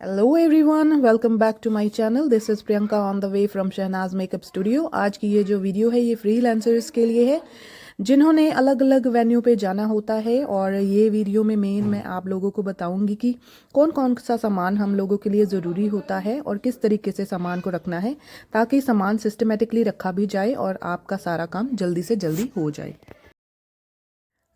Hello everyone, welcome back to my channel. This is Priyanka on the way from Shehnaz makeup studio. आज की ये जो video है ये फ्रीलांसर्स के लिए है जिन्होंने अलग अलग वेन्यू पे जाना होता है। और ये वीडियो में मैं आप लोगों को बताऊंगी कि कौन कौन सा सामान हम लोगों के लिए ज़रूरी होता है और किस तरीके से सामान को रखना है ताकि सामान सिस्टमेटिकली रखा भी जाए और आपका सारा काम जल्दी से जल्दी हो जाए।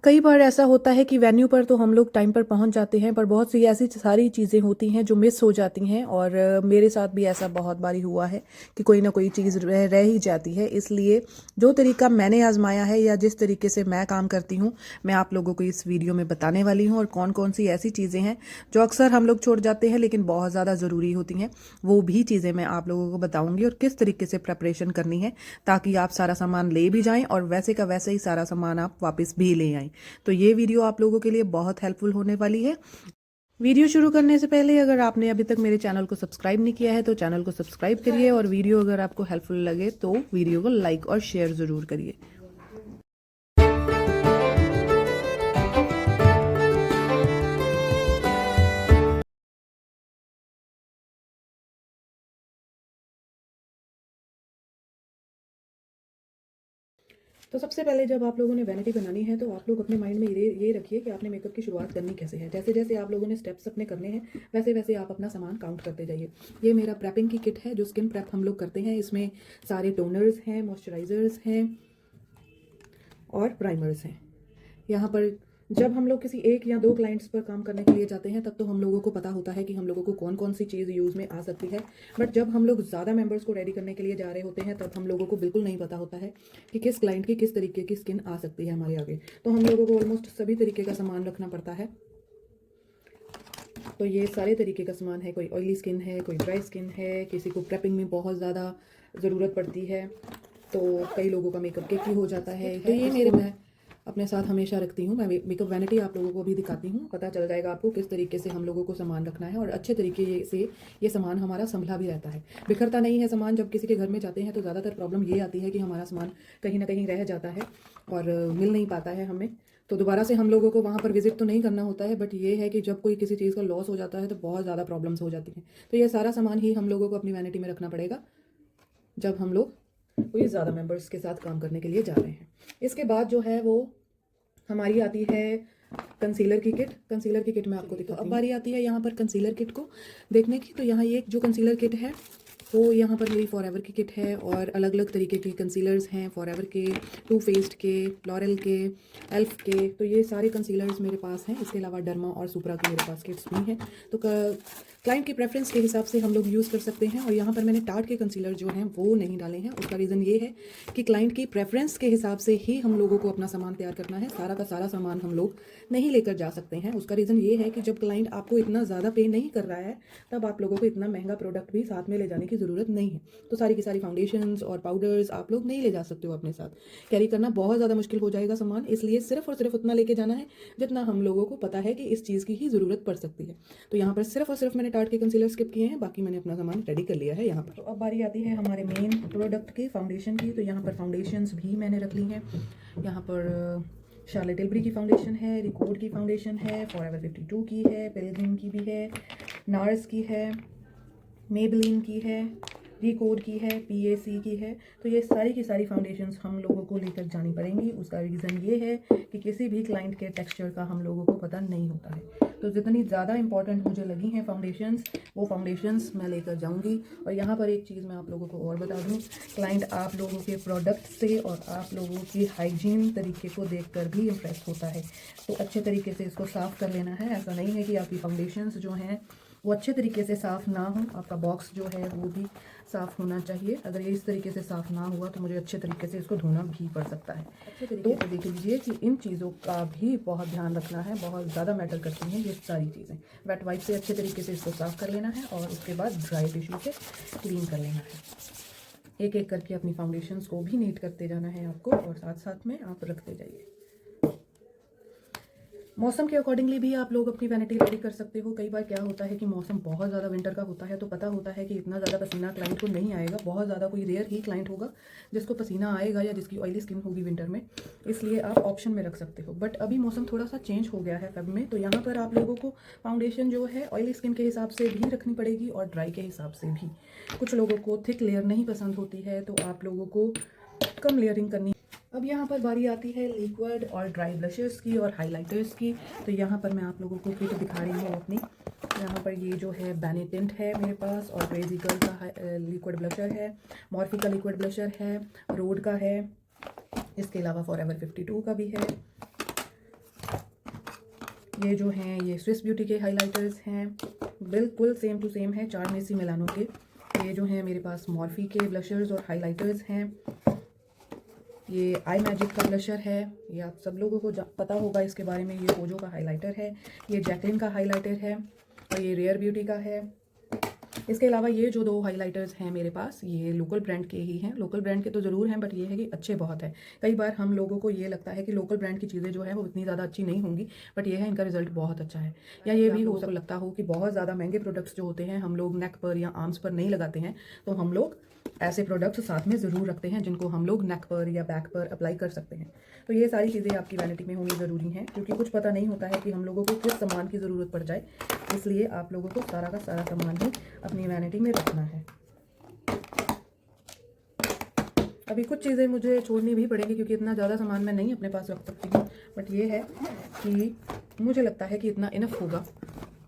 कई बार ऐसा होता है कि वेन्यू पर तो हम लोग टाइम पर पहुंच जाते हैं, पर बहुत सी ऐसी सारी चीज़ें होती हैं जो मिस हो जाती हैं। और मेरे साथ भी ऐसा बहुत बारी हुआ है कि कोई ना कोई चीज़ रह ही जाती है। इसलिए जो तरीका मैंने आजमाया है या जिस तरीके से मैं काम करती हूँ, मैं आप लोगों को इस वीडियो में बताने वाली हूँ। और कौन कौन सी ऐसी चीज़ें हैं जो अक्सर हम लोग छोड़ जाते हैं लेकिन बहुत ज़्यादा ज़रूरी होती हैं, वो भी चीज़ें मैं आप लोगों को बताऊँगी और किस तरीके से प्रेपरेशन करनी है ताकि आप सारा सामान ले भी जाएँ और वैसे का वैसे ही सारा सामान आप वापस भी ले आएँ। तो ये वीडियो आप लोगों के लिए बहुत हेल्पफुल होने वाली है। वीडियो शुरू करने से पहले अगर आपने अभी तक मेरे चैनल को सब्सक्राइब नहीं किया है तो चैनल को सब्सक्राइब करिए और वीडियो अगर आपको हेल्पफुल लगे तो वीडियो को लाइक और शेयर ज़रूर करिए। तो सबसे पहले जब आप लोगों ने वैनिटी बनानी है तो आप लोग अपने माइंड में ये रखिए कि आपने मेकअप की शुरुआत करनी कैसे है। जैसे जैसे आप लोगों ने स्टेप्स अपने करने हैं वैसे वैसे आप अपना सामान काउंट करते जाइए। ये मेरा प्रेपिंग की किट है जो स्किन प्रेप हम लोग करते हैं। इसमें सारे टोनर्स हैं, मॉइस्चराइजर्स हैं और प्राइमर्स हैं। यहाँ पर जब हम लोग किसी एक या दो क्लाइंट्स पर काम करने के लिए जाते हैं तब तो हम लोगों को पता होता है कि हम लोगों को कौन कौन सी चीज़ यूज़ में आ सकती है। बट जब हम लोग ज़्यादा मेंबर्स को रेडी करने के लिए जा रहे होते हैं तब हम लोगों को बिल्कुल नहीं पता होता है कि किस क्लाइंट की किस तरीके की स्किन आ सकती है हमारे आगे। तो हम लोगों को ऑलमोस्ट सभी तरीके का सामान रखना पड़ता है। तो ये सारे तरीके का सामान है। कोई ऑयली स्किन है, कोई ड्राई स्किन है, किसी को प्रेपिंग में बहुत ज़्यादा ज़रूरत पड़ती है, तो कई लोगों का मेकअप किट भी हो जाता है। तो ये मेरे मैं अपने साथ हमेशा रखती हूँ। मैं मेकअप वैनिटी आप लोगों को भी दिखाती हूँ, पता चल जाएगा आपको किस तरीके से हम लोगों को सामान रखना है। और अच्छे तरीके से ये सामान हमारा संभला भी रहता है, बिखरता नहीं है सामान। जब किसी के घर में जाते हैं तो ज़्यादातर प्रॉब्लम ये आती है कि हमारा सामान कहीं ना कहीं रह जाता है और मिल नहीं पाता है हमें। तो दोबारा से हम लोगों को वहाँ पर विजिट तो नहीं करना होता है, बट ये है कि जब कोई किसी चीज़ का लॉस हो जाता है तो बहुत ज़्यादा प्रॉब्लम्स हो जाती हैं। तो ये सारा सामान ही हम लोगों को अपनी वैनिटी में रखना पड़ेगा जब हम लोग कोई ज़्यादा मेंबर्स के साथ काम करने के लिए जा रहे हैं। इसके बाद जो है वो हमारी आती है कंसीलर की किट। कंसीलर की किट में आपको दिखाती हूँ। अब बारी आती है यहाँ पर कंसीलर किट को देखने की। तो यहाँ ये जो कंसीलर किट है वो यहाँ पर मेरी फॉरएवर की किट है और अलग अलग तरीके के कंसीलर्स हैं, फॉरएवर के, टू फेस्ड के, लॉरेल के, एल्फ के। तो ये सारे कंसीलर्स मेरे पास हैं। इसके अलावा डर्मा और सुपरा की मेरे पास किट्स भी हैं। तो क्लाइंट की प्रेफरेंस के हिसाब से हम लोग यूज़ कर सकते हैं। और यहाँ पर मैंने टार्ट के कंसीलर जो हैं वो नहीं डाले हैं। उसका रीज़न ये है कि क्लाइंट की प्रेफरेंस के हिसाब से ही हम लोगों को अपना सामान तैयार करना है। सारा का सारा सामान हम लोग नहीं लेकर जा सकते हैं। उसका रीज़न ये है कि जब क्लाइंट आपको इतना ज़्यादा पे नहीं कर रहा है तब आप लोगों को इतना महंगा प्रोडक्ट भी साथ में ले जाने की ज़रूरत नहीं है। तो सारी की सारी फाउंडेशंस और पाउडर्स आप लोग नहीं ले जा सकते हो अपने साथ। कैरी करना बहुत ज़्यादा मुश्किल हो जाएगा सामान, इसलिए सिर्फ और सिर्फ उतना लेके जाना है जितना हम लोगों को पता है कि इस चीज़ की ही ज़रूरत पड़ सकती है। तो यहाँ पर सिर्फ और सिर्फ मैंने टार्ट के कंसीलर स्किप किए हैं, बाकी मैंने अपना सामान रेडी कर लिया है यहाँ पर। तो अब बारी आती है हमारे मेन प्रोडक्ट की, फाउंडेशन की। तो यहाँ पर फाउंडेशंस भी मैंने रख ली हैं। यहाँ पर शार्लेट टिल्बरी की फाउंडेशन है, रिकॉर्ड की फाउंडेशन है, फॉरएवर 52 की है, पिलग्रिम की भी है, नार्स की है, मेबलिन की है, रिकॉर्ड की है, पीएसी की है। तो ये सारी की सारी फाउंडेशंस हम लोगों को लेकर जानी पड़ेंगी। उसका रीज़न ये है कि किसी भी क्लाइंट के टेक्सचर का हम लोगों को पता नहीं होता है। तो जितनी ज़्यादा इंपॉर्टेंट मुझे लगी हैं फाउंडेशंस, वो फाउंडेशंस मैं लेकर जाऊंगी। और यहाँ पर एक चीज़ मैं आप लोगों को और बता दूँ, क्लाइंट आप लोगों के प्रोडक्ट से और आप लोगों की हाइजीन तरीके को देखकर भी इम्प्रेस होता है। तो अच्छे तरीके से इसको साफ़ कर लेना है। ऐसा नहीं है कि आपकी फाउंडेशंस जो हैं वो अच्छे तरीके से साफ़ ना हो। आपका बॉक्स जो है वो भी साफ़ होना चाहिए। अगर ये इस तरीके से साफ़ ना हुआ तो मुझे अच्छे तरीके से इसको धोना भी पड़ सकता है। अच्छे तरीके से देख लीजिए कि इन चीज़ों का भी बहुत ध्यान रखना है, बहुत ज़्यादा मैटर करती हैं ये सारी चीज़ें। वेट वाइप से अच्छे तरीके से इसको साफ़ कर लेना है और उसके बाद ड्राई टिश्यू से क्लीन कर लेना है। एक एक करके अपनी फाउंडेशंस को भी नीट करते जाना है आपको और साथ साथ में आप रखते जाइए। मौसम के अकॉर्डिंगली भी आप लोग अपनी वैनिटी रेडी कर सकते हो। कई बार क्या होता है कि मौसम बहुत ज़्यादा विंटर का होता है तो पता होता है कि इतना ज़्यादा पसीना क्लाइंट को नहीं आएगा, बहुत ज़्यादा कोई रेयर ही क्लाइंट होगा जिसको पसीना आएगा या जिसकी ऑयली स्किन होगी विंटर में, इसलिए आप ऑप्शन में रख सकते हो। बट अभी मौसम थोड़ा सा चेंज हो गया है फेब में, तो यहाँ पर आप लोगों को फाउंडेशन जो है ऑयली स्किन के हिसाब से भी रखनी पड़ेगी और ड्राई के हिसाब से भी। कुछ लोगों को थिक लेयर नहीं पसंद होती है तो आप लोगों को कम लेयरिंग करनी। अब यहाँ पर बारी आती है लिक्विड और ड्राई ब्लशेस की और हाइलाइटर्स की। तो यहाँ पर मैं आप लोगों को किट दिखा रही हूँ अपनी। यहाँ पर ये जो है बैनी टिंट है मेरे पास, और क्रेजी गर्ल का लिक्विड ब्लशर है, मॉर्फी का लिक्विड ब्लशर है, रोड का है, इसके अलावा फॉरएवर 52 का भी है। ये जो हैं ये स्विस ब्यूटी के हाइलाइटर्स हैं, बिल्कुल सेम टू सेम है, 4 मेसी मिलानो के। ये जो हैं मेरे पास मॉर्फी के ब्लशर्स और हाइलाइटर्स हैं। ये आई मैजिक का ब्लशर है, ये आप सब लोगों को पता होगा इसके बारे में। ये कोजो का हाइलाइटर है, ये जैकलिन का हाइलाइटर है, और ये रेयर ब्यूटी का है। इसके अलावा ये जो 2 हाइलाइटर्स हैं मेरे पास ये लोकल ब्रांड के ही हैं। लोकल ब्रांड के तो ज़रूर हैं बट ये है कि अच्छे बहुत है। कई बार हम लोगों को ये लगता है कि लोकल ब्रांड की चीज़ें जो है वो इतनी ज़्यादा अच्छी नहीं होंगी, बट ये है इनका रिजल्ट बहुत अच्छा है। या ये भी हो सकता लगता हो कि बहुत ज़्यादा महंगे प्रोडक्ट्स जो होते हैं हम लोग नेक पर या आर्म्स पर नहीं लगाते हैं, तो हम लोग ऐसे प्रोडक्ट्स साथ में ज़रूर रखते हैं जिनको हम लोग नेक पर या बैक पर अप्लाई कर सकते हैं। तो ये सारी चीज़ें आपकी वैनिटी में होनी ज़रूरी हैं, क्योंकि कुछ पता नहीं होता है कि हम लोगों को किस सामान की ज़रूरत पड़ जाए, इसलिए आप लोगों को सारा का सारा सामान ही अपनी वैनिटी में रखना है। अभी कुछ चीज़ें मुझे छोड़नी भी पड़ेंगी क्योंकि इतना ज़्यादा सामान मैं नहीं अपने पास रख सकती हूँ, बट ये है कि मुझे लगता है कि इतना इनफ होगा।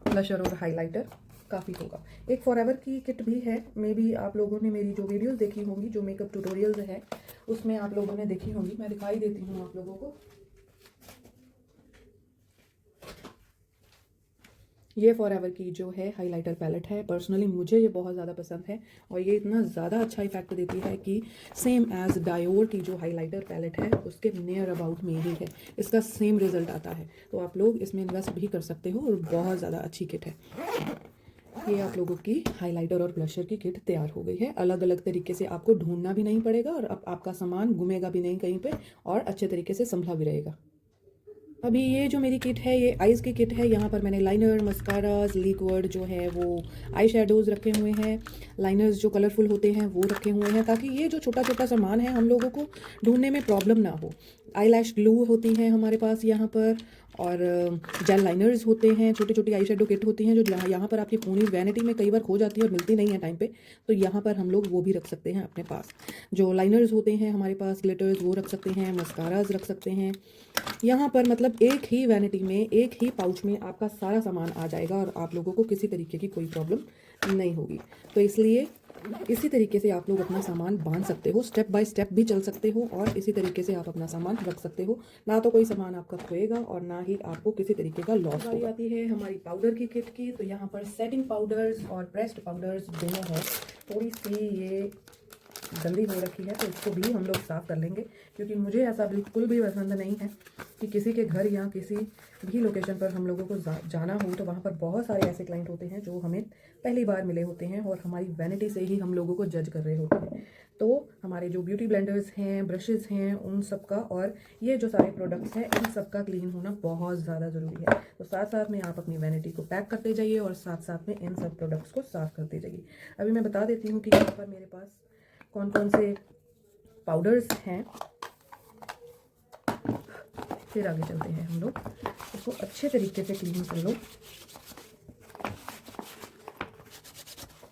ब्लशर और हाइलाइटर काफ़ी होगा। एक फॉरएवर की किट भी है, मे बी आप लोगों ने मेरी जो वीडियोस देखी होंगी, जो मेकअप ट्यूटोरियल्स है उसमें आप लोगों ने देखी होंगी। मैं दिखाई देती हूँ आप लोगों को। ये फॉरएवर की जो है हाइलाइटर पैलेट है, पर्सनली मुझे ये बहुत ज़्यादा पसंद है और ये इतना ज़्यादा अच्छा इफेक्ट देती है कि सेम एज डायोर की जो हाइलाइटर पैलेट है उसके नियर अबाउट में ही है, इसका सेम रिजल्ट आता है। तो आप लोग इसमें इन्वेस्ट भी कर सकते हो और बहुत ज़्यादा अच्छी किट है। ये आप लोगों की हाइलाइटर और ब्लशर की किट तैयार हो गई है। अलग अलग तरीके से आपको ढूंढना भी नहीं पड़ेगा और अब आपका सामान गुमेगा भी नहीं कहीं पे, और अच्छे तरीके से संभला भी रहेगा। अभी ये जो मेरी किट है ये आईज़ की किट है। यहाँ पर मैंने लाइनर, मस्काराज, लिक्विड जो है वो आई शेडोज़ रखे हुए हैं, लाइनर्स जो कलरफुल होते हैं वो रखे हुए हैं, ताकि ये जो छोटा छोटा सामान है हम लोगों को ढूंढने में प्रॉब्लम ना हो। आई लैश ग्लू होती हैं हमारे पास यहाँ पर, और जेल लाइनर्स होते हैं, छोटी छोटी आई शेडो किट होती हैं जो यहाँ पर आपकी पूरी वैनिटी में कई बार खो जाती है और मिलती नहीं है टाइम पे, तो यहाँ पर हम लोग वो भी रख सकते हैं अपने पास। जो लाइनर्स होते हैं हमारे पास ग्लिटर्स वो रख सकते हैं, मस्काराज रख सकते हैं यहाँ पर। मतलब एक ही वैनिटी में, एक ही पाउच में आपका सारा सामान आ जाएगा और आप लोगों को किसी तरीके की कोई प्रॉब्लम नहीं होगी। तो इसलिए इसी तरीके से आप लोग अपना सामान बांध सकते हो, स्टेप बाय स्टेप भी चल सकते हो और इसी तरीके से आप अपना सामान रख सकते हो। ना तो कोई सामान आपका खोएगा और ना ही आपको किसी तरीके का लॉस होगा। आती है हमारी पाउडर की किट की। तो यहाँ पर सेटिंग पाउडर्स और प्रेस्ड पाउडर्स दोनों है। थोड़ी सी ये गंदी हो रखी है तो इसको भी हम लोग साफ़ कर लेंगे, क्योंकि मुझे ऐसा बिल्कुल भी पसंद नहीं है कि किसी के घर या किसी भी लोकेशन पर हम लोगों को जाना हो तो वहाँ पर बहुत सारे ऐसे क्लाइंट होते हैं जो हमें पहली बार मिले होते हैं और हमारी वैनिटी से ही हम लोगों को जज कर रहे होते हैं। तो हमारे जो ब्यूटी ब्लेंडर्स हैं, ब्रशेज़ हैं, उन सब का और ये जो सारे प्रोडक्ट्स हैं इन सब का क्लीन होना बहुत ज़्यादा ज़रूरी है। तो साथ साथ में आप अपनी वैनिटी को पैक करते जाइए और साथ साथ में इन सब प्रोडक्ट्स को साफ़ करते जाइए। अभी मैं बता देती हूँ कि यहाँ पर मेरे पास कौन कौन से पाउडर्स हैं, फिर आगे चलते हैं हम लोग। इसको अच्छे तरीके से क्लीन कर लो।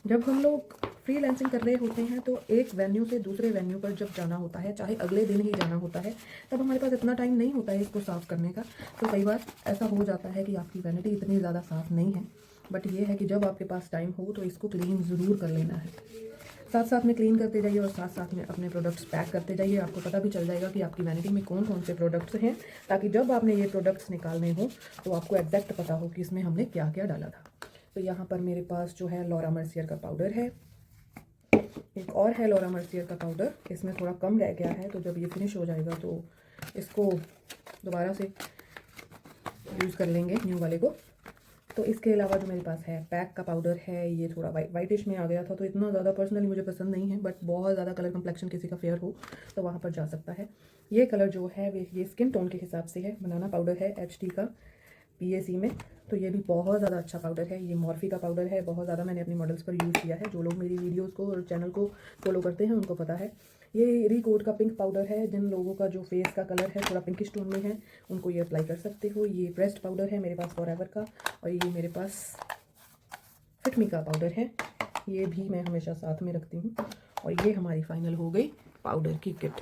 जब हम लोग फ्रीलांसिंग कर रहे होते हैं तो एक वेन्यू से दूसरे वेन्यू पर जब जाना होता है, चाहे अगले दिन ही जाना होता है, तब हमारे पास इतना टाइम नहीं होता है इसको साफ़ करने का। तो कई बार ऐसा हो जाता है कि आपकी वैनिटी इतनी ज़्यादा साफ़ नहीं है, बट ये है कि जब आपके पास टाइम हो तो इसको क्लीन ज़रूर कर लेना है। साथ साथ में क्लीन करते जाइए और साथ साथ में अपने प्रोडक्ट्स पैक करते जाइए। आपको पता भी चल जाएगा कि आपकी वैनिटी में कौन कौन से प्रोडक्ट्स हैं, ताकि जब आपने ये प्रोडक्ट्स निकालने हो तो आपको एग्जैक्ट पता हो कि इसमें हमने क्या क्या डाला था। तो यहाँ पर मेरे पास जो है लॉरा मर्सियर का पाउडर है, एक और है लॉरा मर्सियर का पाउडर, इसमें थोड़ा कम रह गया है, तो जब ये फिनिश हो जाएगा तो इसको दोबारा से यूज़ कर लेंगे न्यू वाले को। तो इसके अलावा जो मेरे पास है पैक का पाउडर है, ये थोड़ा वाइटिश में आ गया था तो इतना ज़्यादा पर्सनली मुझे पसंद नहीं है, बट बहुत ज़्यादा कलर कम्प्लेक्शन किसी का फेयर हो तो वहाँ पर जा सकता है। ये कलर जो है ये स्किन टोन के हिसाब से है। बनाना पाउडर है HD का, PAC में। तो ये भी बहुत ज़्यादा अच्छा पाउडर है, ये मॉर्फी का पाउडर है, बहुत ज़्यादा मैंने अपनी मॉडल्स पर यूज़ किया है। जो लोग मेरी वीडियोज़ को और चैनल को फॉलो करते हैं उनको पता है। ये रिकोड का पिंक पाउडर है, जिन लोगों का जो फेस का कलर है थोड़ा पिंकिश टोन में है उनको ये अप्लाई कर सकते हो। ये प्रेस्ड पाउडर है मेरे पास फॉरएवर का, और ये मेरे पास फिटमी का पाउडर है, ये भी मैं हमेशा साथ में रखती हूँ। और ये हमारी फाइनल हो गई पाउडर की किट।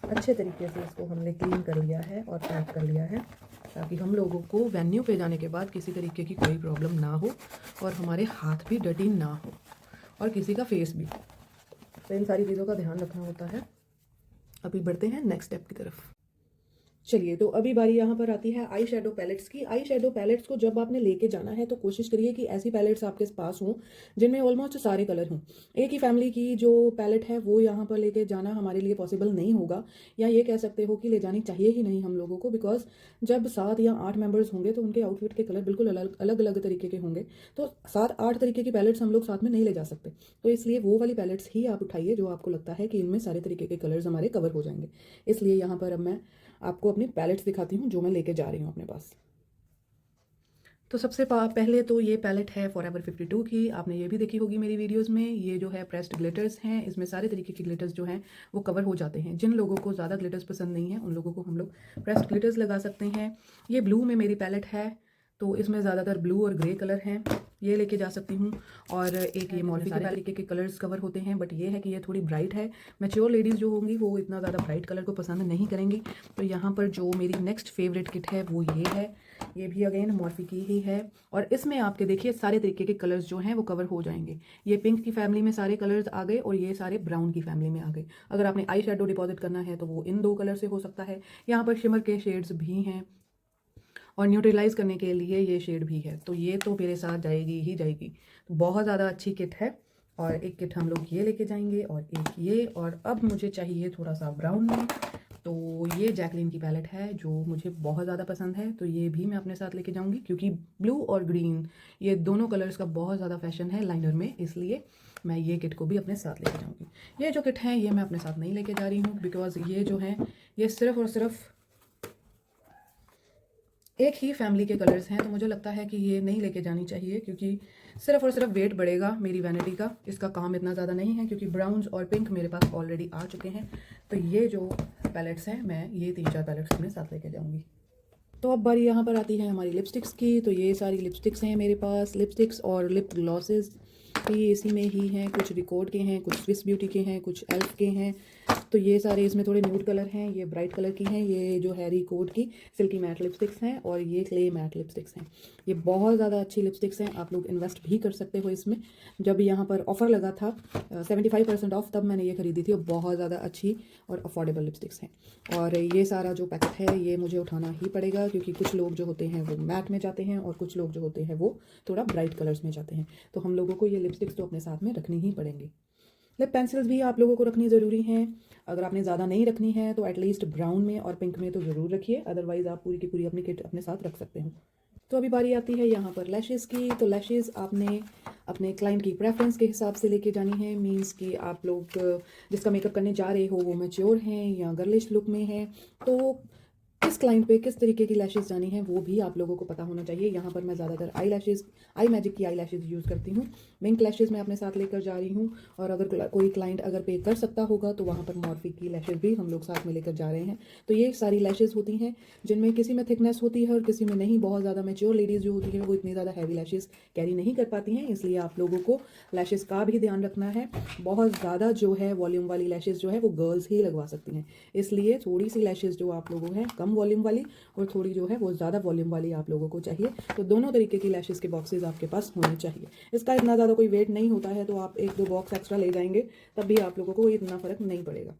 अच्छे तरीके से इसको हमने क्लीन कर लिया है और पैक कर लिया है, ताकि हम लोगों को वेन्यू पे जाने के बाद किसी तरीके की कोई प्रॉब्लम ना हो और हमारे हाथ भी डर्टी ना हो और किसी का फेस भी। तो इन सारी चीज़ों का ध्यान रखना होता है। अभी बढ़ते हैं नेक्स्ट स्टेप की तरफ। चलिए, तो अभी बारी यहाँ पर आती है आई शेडो पैलेट्स की। आई शेडो पैलेट्स को जब आपने लेके जाना है तो कोशिश करिए कि ऐसी पैलेट्स आपके पास हों जिनमें ऑलमोस्ट सारे कलर हों। एक ही फैमिली की जो पैलेट है वो यहाँ पर लेके जाना हमारे लिए पॉसिबल नहीं होगा, या ये कह सकते हो कि ले जानी चाहिए ही नहीं हम लोगों को, बिकॉज जब 7 या 8 मेंबर्स होंगे तो उनके आउटफिट के कलर बिल्कुल अलग अलग अलग तरीके के होंगे। तो 7-8 तरीके की पैलेट्स हम लोग साथ में नहीं ले जा सकते। तो इसलिए वो वाली पैलेट्स ही आप उठाइए जो आपको लगता है कि इनमें सारे तरीके के कलर्स हमारे कवर हो जाएंगे। इसलिए यहाँ पर अब मैं आपको अपनी पैलेट्स दिखाती हूँ जो मैं लेके जा रही हूँ अपने पास। तो सबसे पहले तो ये पैलेट है फॉरएवर 52 की। आपने ये भी देखी होगी मेरी वीडियोस में। ये जो है प्रेस्ड ग्लिटर्स हैं, इसमें सारे तरीके के ग्लिटर्स जो हैं वो कवर हो जाते हैं। जिन लोगों को ज़्यादा ग्लिटर्स पसंद नहीं है उन लोगों को हम लोग प्रेस्ड ग्लिटर्स लगा सकते हैं। ये ब्लू में मेरी पैलेट है, तो इसमें ज़्यादातर ब्लू और ग्रे कलर हैं, ये लेके जा सकती हूँ। और एक ये मॉर्फी के तरीके के कलर्स कवर होते हैं, बट ये है कि ये थोड़ी ब्राइट है। मैच्योर लेडीज़ जो होंगी वो इतना ज़्यादा ब्राइट कलर को पसंद नहीं करेंगी। तो यहाँ पर जो मेरी नेक्स्ट फेवरेट किट है वो ये है। ये भी अगेन मॉर्फी की ही है, और इसमें आपके देखिए सारे तरीके के कलर्स जो हैं वो कवर हो जाएंगे। ये पिंक की फैमिली में सारे कलर्स आ गए और ये सारे ब्राउन की फैमिली में आ गए। अगर आपने आई शेडो डिपॉजिट करना है तो वो इन 2 कलर से हो सकता है। यहाँ पर शिमर के शेड्स भी हैं और न्यूट्रलाइज करने के लिए ये शेड भी है। तो ये तो मेरे साथ जाएगी ही जाएगी। तो बहुत ज़्यादा अच्छी किट है। और एक किट हम लोग ये लेके जाएंगे और एक ये, और अब मुझे चाहिए थोड़ा सा ब्राउन में। तो ये जैकलिन की पैलेट है जो मुझे बहुत ज़्यादा पसंद है, तो ये भी मैं अपने साथ लेके जाऊंगी, क्योंकि ब्लू और ग्रीन ये दोनों कलर्स का बहुत ज़्यादा फैशन है लाइनर में, इसलिए मैं ये किट को भी अपने साथ लेके जाऊंगी। ये जो किट है ये मैं अपने साथ नहीं लेके जा रही हूँ, बिकॉज ये जो है ये सिर्फ और सिर्फ एक ही फैमिली के कलर्स हैं। तो मुझे लगता है कि ये नहीं लेके जानी चाहिए, क्योंकि सिर्फ और सिर्फ वेट बढ़ेगा मेरी वैनिटी का। इसका काम इतना ज़्यादा नहीं है, क्योंकि ब्राउन्स और पिंक मेरे पास ऑलरेडी आ चुके हैं। तो ये जो पैलेट्स हैं मैं ये 3-4 पैलेट्स अपने साथ लेके जाऊँगी। तो अब बारी यहाँ पर आती है हमारी लिपस्टिक्स की। तो ये सारी लिपस्टिक्स हैं मेरे पास। लिपस्टिक्स और लिप ग्लॉसेस भी इसी में ही हैं, कुछ रिकॉर्ड के हैं, कुछ स्विस ब्यूटी के हैं, कुछ एल्फ के हैं। तो ये सारे इसमें थोड़े न्यूड कलर हैं, ये ब्राइट कलर की हैं। ये जो है रिकॉर्ड की सिल्की मैट लिपस्टिक्स हैं और ये क्ले मैट लिपस्टिक्स हैं। ये बहुत ज़्यादा अच्छी लिपस्टिक्स हैं, आप लोग इन्वेस्ट भी कर सकते हो इसमें। जब यहाँ पर ऑफ़र लगा था 75% ऑफ, तब मैंने ये खरीदी थी, और बहुत ज़्यादा अच्छी और अफोर्डेबल लिपस्टिक्स हैं। और ये सारा जो पैकेट है ये मुझे उठाना ही पड़ेगा, क्योंकि कुछ लोग जो होते हैं वो मैट में जाते हैं और कुछ लोग जो होते हैं वो थोड़ा ब्राइट कलर्स में जाते हैं। तो हम लोगों को ये लिपस्टिक्स तो अपने साथ में रखनी ही पड़ेंगी। लिप पेंसिल्स भी आप लोगों को रखनी ज़रूरी हैं। अगर आपने ज़्यादा नहीं रखनी है तो एटलीस्ट ब्राउन में और पिंक में तो ज़रूर रखिए, अदरवाइज़ आप पूरी की पूरी अपनी किट अपने साथ रख सकते हो। तो अभी बारी आती है यहाँ पर लैशेज़ की। तो लैशेज़ आपने अपने क्लाइंट की प्रेफरेंस के हिसाब से लेके जानी है। मींस कि आप लोग जिसका मेकअप करने जा रहे हो वो मैच्योर हैं या गर्लिश लुक में है, तो किस क्लाइंट पे किस तरीके की लैशेज़ जानी है वो भी आप लोगों को पता होना चाहिए। यहाँ पर मैं ज़्यादातर आई मैजिक की आई लैशेज़ यूज़ करती हूँ। मिंक लैशेज़ मैं अपने साथ लेकर जा रही हूँ, और अगर कोई क्लाइंट अगर पे कर सकता होगा तो वहाँ पर मॉर्फी की लैशेज़ भी हम लोग साथ में लेकर जा रहे हैं। तो ये सारी लैशेज़ होती हैं जिनमें किसी में थिकनेस होती है और किसी में नहीं। बहुत ज़्यादा मैच्योर लेडीज़ जो होती हैं वो इतनी ज़्यादा हैवी लैशेज़ कैरी नहीं कर पाती हैं, इसलिए आप लोगों को लैशेज़ का भी ध्यान रखना है। बहुत ज़्यादा जो है वॉल्यूम वाली लैशेज़ जो है वो गर्ल्स ही लगवा सकती हैं, इसलिए थोड़ी सी लैशेज़ जो आप लोगों हैं कम वॉल्यूम वाली और थोड़ी जो है वो ज़्यादा वॉल्यूम वाली आप लोगों को चाहिए। तो दोनों तरीके की लैशेज़ के बॉक्सेस आपके पास होने चाहिए। इसका इतना ज़्यादा कोई वेट नहीं होता है, तो आप 1-2 बॉक्स एक्स्ट्रा ले जाएंगे तब भी आप लोगों को इतना फ़र्क नहीं पड़ेगा।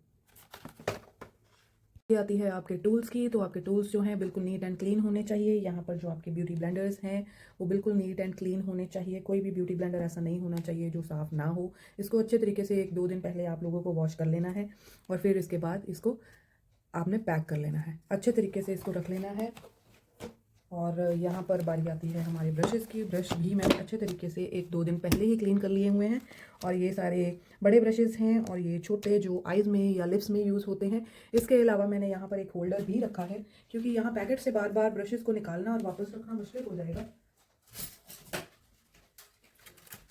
ये आती है आपके टूल्स की। तो आपके टूल्स जो हैं बिल्कुल नीट एंड क्लीन होने चाहिए। यहाँ पर जो आपके ब्यूटी ब्लेंडर्स हैं वो बिल्कुल नीट एंड क्लीन होने चाहिए। कोई भी ब्यूटी ब्लेंडर ऐसा नहीं होना चाहिए जो साफ़ ना हो। इसको अच्छे तरीके से 1-2 दिन पहले आप लोगों को वॉश कर लेना है, और फिर इसके बाद इसको आपने पैक कर लेना है। अच्छे तरीके से इसको रख लेना है और यहाँ पर बारी आती है हमारे ब्रशेज़ की। ब्रश भी मैंने अच्छे तरीके से 1-2 दिन पहले ही क्लीन कर लिए हुए हैं। और ये सारे बड़े ब्रशेज़ हैं और ये छोटे जो आइज़ में या लिप्स में यूज़ होते हैं। इसके अलावा मैंने यहाँ पर एक होल्डर भी रखा है, क्योंकि यहाँ पैकेट से बार बार ब्रशेज़ को निकालना और वापस रखना मुश्किल हो जाएगा।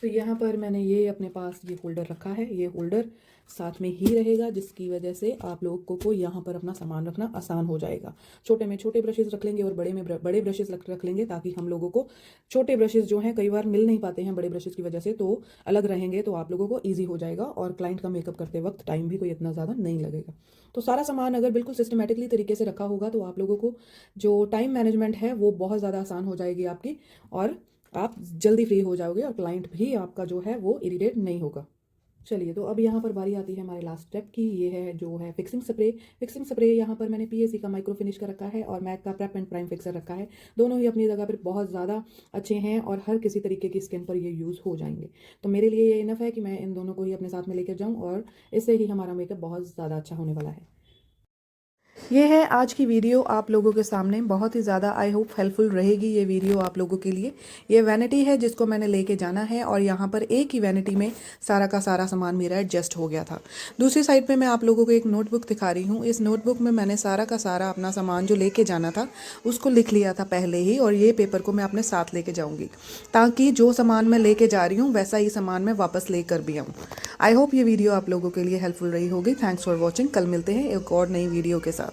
तो यहाँ पर मैंने ये अपने पास ये होल्डर रखा है। ये होल्डर साथ में ही रहेगा, जिसकी वजह से आप लोगों को यहाँ पर अपना सामान रखना आसान हो जाएगा। छोटे में छोटे ब्रशेज़ रख लेंगे और बड़े में बड़े ब्रशेज़ रख लेंगे, ताकि हम लोगों को छोटे ब्रशेज़ जो हैं कई बार मिल नहीं पाते हैं बड़े ब्रशेज़ की वजह से, तो अलग रहेंगे तो आप लोगों को ईजी हो जाएगा और क्लाइंट का मेकअप करते वक्त टाइम भी कोई इतना ज़्यादा नहीं लगेगा। तो सारा सामान अगर बिल्कुल सिस्टमेटिकली तरीके से रखा होगा तो आप लोगों को जो टाइम मैनेजमेंट है वो बहुत ज़्यादा आसान हो जाएगी आपकी, और आप जल्दी फ्री हो जाओगे और क्लाइंट भी आपका जो है वो इरिटेट नहीं होगा। चलिए, तो अब यहाँ पर बारी आती है हमारे लास्ट स्टेप की। ये है जो है फिक्सिंग स्प्रे। फिक्सिंग स्प्रे यहाँ पर मैंने पीएसी का माइक्रो फिनिश का रखा है और मैक का प्रेप एंड प्राइम फिक्सर रखा है। दोनों ही अपनी जगह पर बहुत ज़्यादा अच्छे हैं और हर किसी तरीके की स्किन पर ये यूज़ हो जाएंगे। तो मेरे लिए ये इनफ है कि मैं इन दोनों को ही अपने साथ में लेकर जाऊँ, और इससे ही हमारा मेकअप बहुत ज़्यादा अच्छा होने वाला है। ये है आज की वीडियो आप लोगों के सामने। बहुत ही ज़्यादा आई होप हेल्पफुल रहेगी ये वीडियो आप लोगों के लिए। ये वैनिटी है जिसको मैंने लेके जाना है, और यहाँ पर एक ही वैनिटी में सारा का सारा सामान मेरा एडजस्ट हो गया था। दूसरी साइड पे मैं आप लोगों को एक नोटबुक दिखा रही हूँ। इस नोटबुक में मैंने सारा का सारा अपना सामान जो लेके जाना था उसको लिख लिया था पहले ही, और ये पेपर को मैं अपने साथ लेके जाऊँगी, ताकि जो सामान मैं लेके जा रही हूँ वैसा ही सामान मैं वापस लेकर भी आऊँ। आई होप ये वीडियो आप लोगों के लिए हेल्पफुल रही होगी। Thanks for watching. कल मिलते हैं एक और नई वीडियो के साथ।